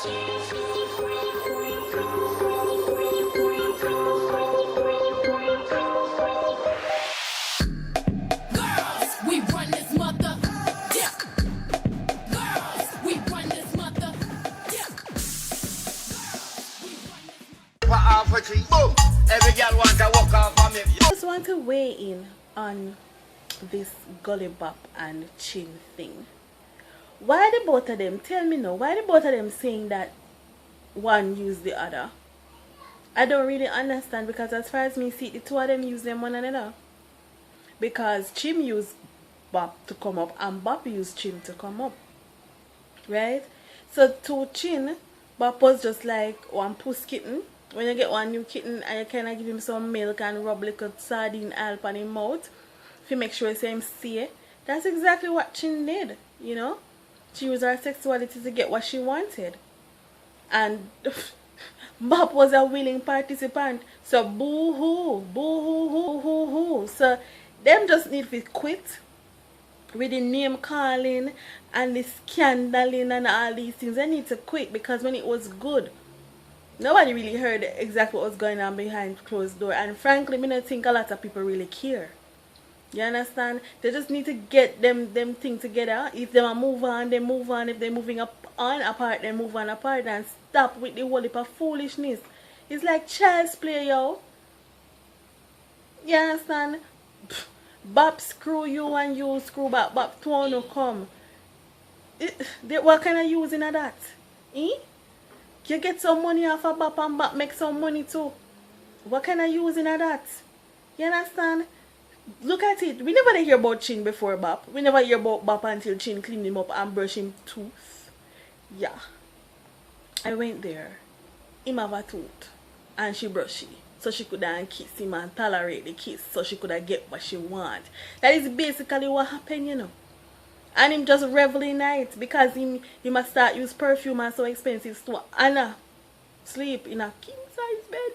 I just want to weigh in on this Gully Bop and Chin thing. Why the both of them, tell me now, why the both of them saying that one used the other? I don't really understand, because as far as me see, the two of them use them one another. Because Chin used Bop to come up and Bop used Chin to come up. Right? So to Chin, Bop was just like one puss kitten. When you get one new kitten and you kind of give him some milk and rub little sardine alp on his mouth to make sure him see. That's exactly what Chin did, you know. She used her sexuality to get what she wanted. And Bop was a willing participant. So boo-hoo, boo-hoo, hoo-hoo-hoo. So them just need to quit with the name calling and the scandaling and all these things. They need to quit, because when it was good, nobody really heard exactly what was going on behind closed door. And frankly, I don't think a lot of people really care. You understand? They just need to get them things together. If they move on, they move on. If they're moving on apart, they move on apart. And stop with the whole heap of foolishness. It's like child's play, yo. You understand? Bop screw you and you screw Bop. Bop to come. What kind of using of that? Eh? You get some money off of Bop and Bop make some money too. What kind of using of that? You understand? Look at it. We never hear about Chin before Bop. We never hear about Bop until Chin cleaned him up and brush him tooth. Yeah. I went there. Him have a tooth. And she brush it. So she could kiss him and tolerate the kiss. So she could get what she want. That is basically what happened, you know. And him just reveling in it, because he must start use perfume and so expensive to Anna sleep in a king size bed.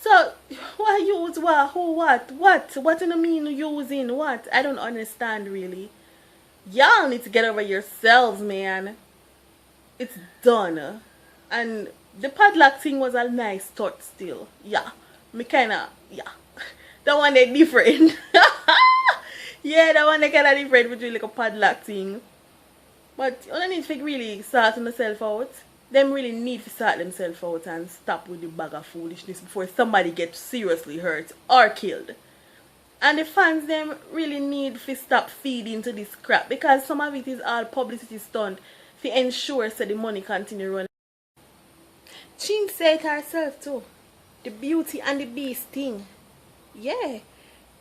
So why use what? Who what? What in the mean using what? I don't understand really. Y'all need to get over yourselves, man. It's done. And the padlock thing was a nice touch still. Yeah. Me kinda, yeah. That one they different. Yeah, that one they kind of different between like a padlock thing. But you don't need to really sort themselves out. Them really need to sort themselves out and stop with the bag of foolishness before somebody gets seriously hurt or killed. And the fans them really need to stop feeding to this crap, because some of it is all publicity stunt to ensure so the money continue running. Chin said herself too. The Beauty and the Beast thing. Yeah.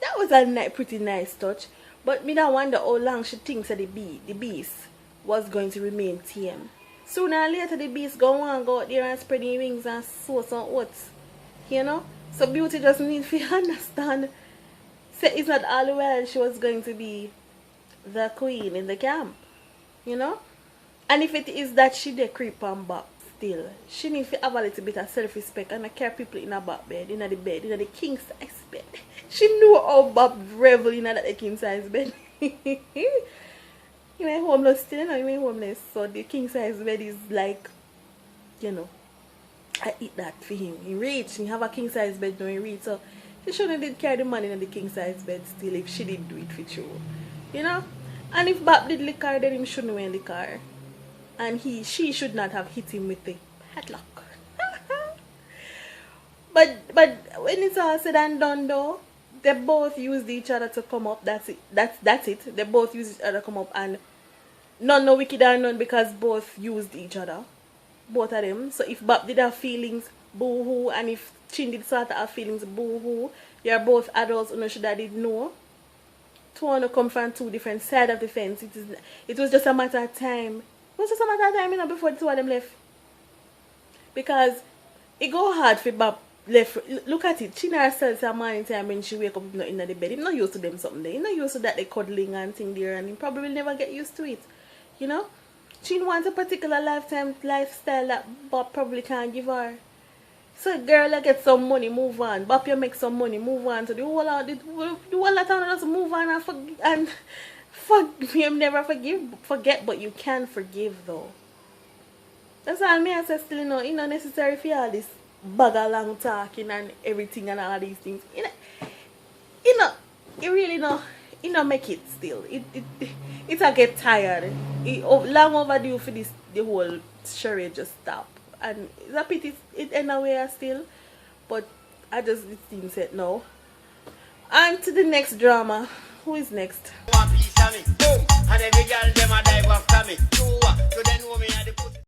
That was a pretty nice touch, but me don't wonder how long she thinks that the beast was going to remain tame. Sooner or later, the beast go out there and spread his wings and sow some oats, you know. So Beauty just needs to understand. Say it's not all well she was going to be the queen in the camp, you know. And if it is that she dey creep and Bop still, she needs to have a little bit of self-respect and care people in a Bop bed, in the bed, in the king size bed. She knew how Bop revel in that king size bed. He went homeless still, you know, he went homeless. So the king size bed is like, you know, I eat that for him. He rich, he have a king size bed now, he rich. So she shouldn't did carry the money in the king size bed still if she did do it for sure. You know? And if Bop did lick her, then him shouldn't win the car. And she should not have hit him with the padlock. But when it's all said and done though, they both used each other to come up. That's it. That's it. They both used each other to come up, and none no wicked or none, because both used each other. Both of them. So if Bop did have feelings, boo-hoo, and if Chin did sort of have feelings, boo-hoo, you're both adults who should have did know. Two want to come from two different sides of the fence. It was just a matter of time. It was just a matter of time, you know, before the two of them left. Because it go hard for Bop left. Look at it. Chin herself a morning time when she wake up in the bed. He's not used to them something there. He's not used to that they cuddling and thing there, and he probably will never get used to it. You know? Chin wants a particular lifestyle that Bop probably can't give her. So girl, I get some money, move on. Bop, you make some money, move on. So the whole lot of time just move on and never forget, but you can forgive though. That's all me I say still, it's not necessary for all this bag of long talking and everything and all these things. You know, it really no, it not make it still. It a get tired. Long overdue for this the whole charade just stop. And it's a pity it end away still. But I just it seems it now. On to the next drama. Who is next? One piece of me. And every girl them a dive after me. So then know me at the